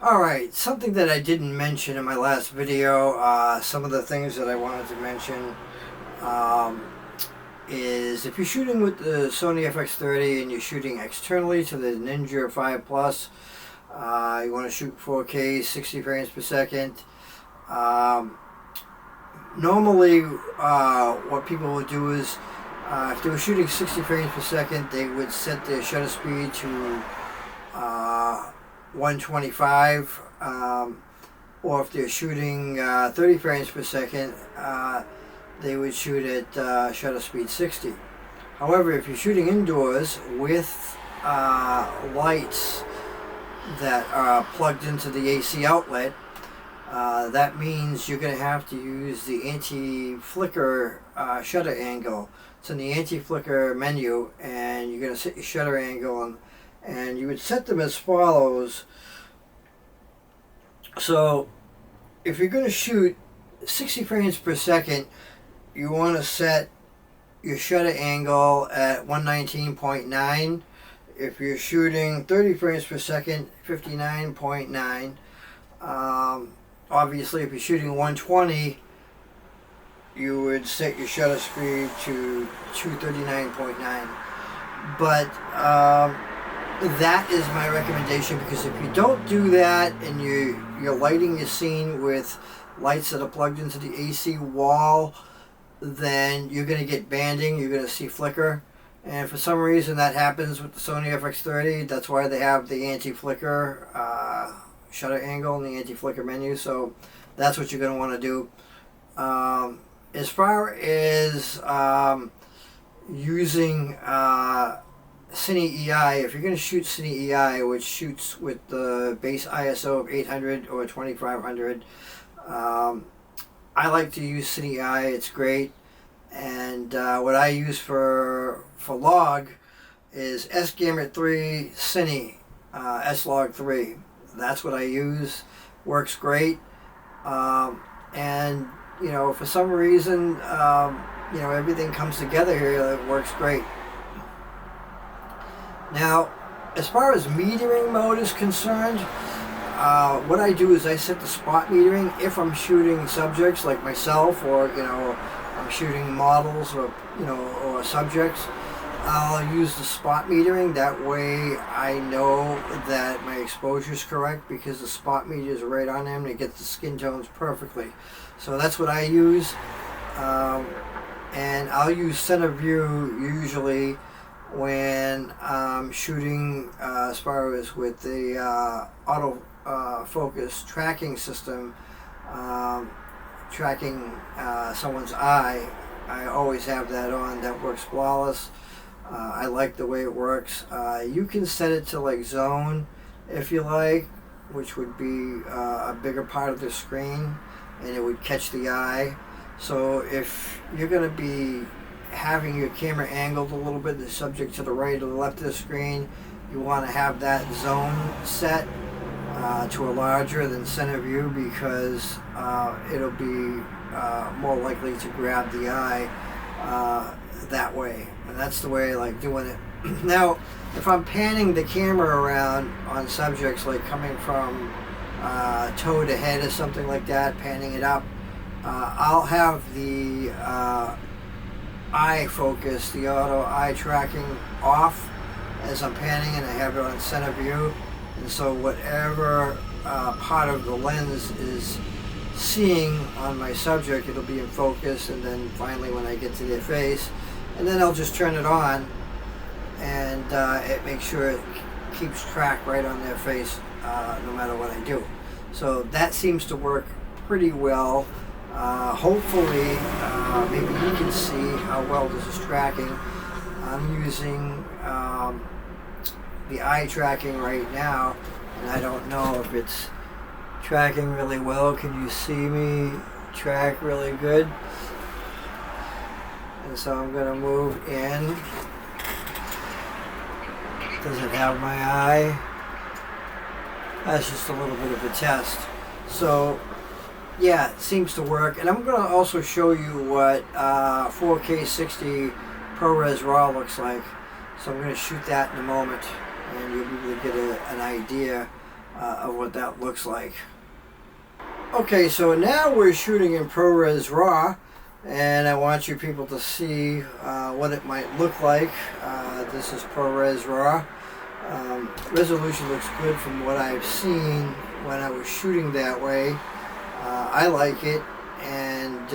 Alright, something that I didn't mention in my last video, some of the things that I wanted to mention is if you're shooting with the Sony FX30 and you're shooting externally to the Ninja 5 Plus, you want to shoot 4K 60 frames per second. Normally what people would do is if they were shooting 60 frames per second, they would set their shutter speed to 125, or if they're shooting 30 frames per second, they would shoot at shutter speed 60. However, if you're shooting indoors with lights that are plugged into the AC outlet, that means you're going to have to use the anti-flicker shutter angle. It's in the anti-flicker menu, and you're going to set your shutter angle, and you would set them as follows. So if you're going to shoot 60 frames per second, you want to set your shutter angle at 119.9. If you're shooting 30 frames per second, 59.9. Obviously, if you're shooting 120, you would set your shutter speed to 239.9. But that is my recommendation, because if you don't do that and you're lighting your scene with lights that are plugged into the AC wall, then you're going to get banding, you're going to see flicker. And for some reason that happens with the Sony FX30. That's why they have the anti-flicker shutter angle in the anti-flicker menu. So that's what you're going to want to do. As far as using Cine EI, if you're going to shoot Cine EI, which shoots with the base ISO of 800 or 2500, I like to use Cine EI. It's great. And what I use for log is S-Gamut 3 Cine S-Log 3. That's what I use. Works great. And you know, for some reason, you know, everything comes together here. It works great. Now, as far as metering mode is concerned, what I do is I set the spot metering. If I'm shooting subjects like myself, or you know, I'm shooting models, or you know, or subjects, I'll use the spot metering. That way I know that my exposure is correct, because the spot meter is right on them and it gets the skin tones perfectly. So that's what I use. And I'll use center view usually when I'm shooting as far as with the auto focus tracking system, tracking someone's eye. I always have that on. That works flawless. I like the way it works. You can set it to like zone if you like, which would be a bigger part of the screen, and it would catch the eye. So if you're going to be having your camera angled a little bit, the subject to the right or the left of the screen, you want to have that zone set to a larger than center view, because it'll be more likely to grab the eye that way. And that's the way I like doing it. Now, if I'm panning the camera around on subjects, like coming from toe to head or something like that, panning it up, I'll have the eye focus, the auto eye tracking off as I'm panning, and I have it on center view. And so whatever part of the lens is seeing on my subject, it'll be in focus, and then finally when I get to their face, and then I'll just turn it on, and it makes sure it keeps track right on their face no matter what I do. So that seems to work pretty well. Hopefully maybe you can see how well this is tracking. I'm using the eye tracking right now, and I don't know if it's tracking really well. Can you see me track really good? And so I'm going to move in. Does it have my eye? That's just a little bit of a test. So yeah, it seems to work. And I'm going to also show you what 4K 60 ProRes RAW looks like. So I'm going to shoot that in a moment, and you'll be able to get an idea of what that looks like. Okay, so now we're shooting in ProRes RAW, and I want you people to see what it might look like. This is ProRes RAW. Resolution looks good from what I've seen when I was shooting that way. I like it, and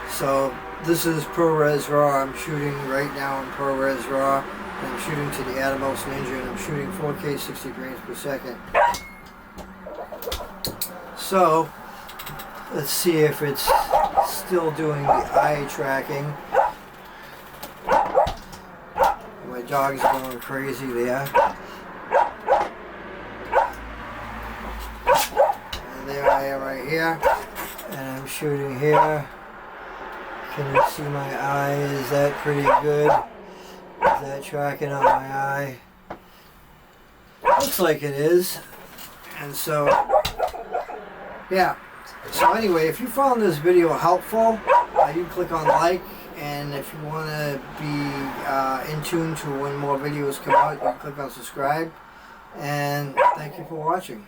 so this is ProRes RAW. I'm shooting right now in ProRes RAW. I'm shooting to the Atomos Ninja, and I'm shooting 4K 60 frames per second. So let's see if it's still doing the eye tracking. My dog's going crazy there. And there I am right here. And I'm shooting here. Can you see my eye? Is that pretty good? Is that tracking on my eye? Looks like it is. And so, yeah. So anyway, if you found this video helpful, you can click on like. And if you want to be in tune to when more videos come out, you can click on subscribe. And thank you for watching.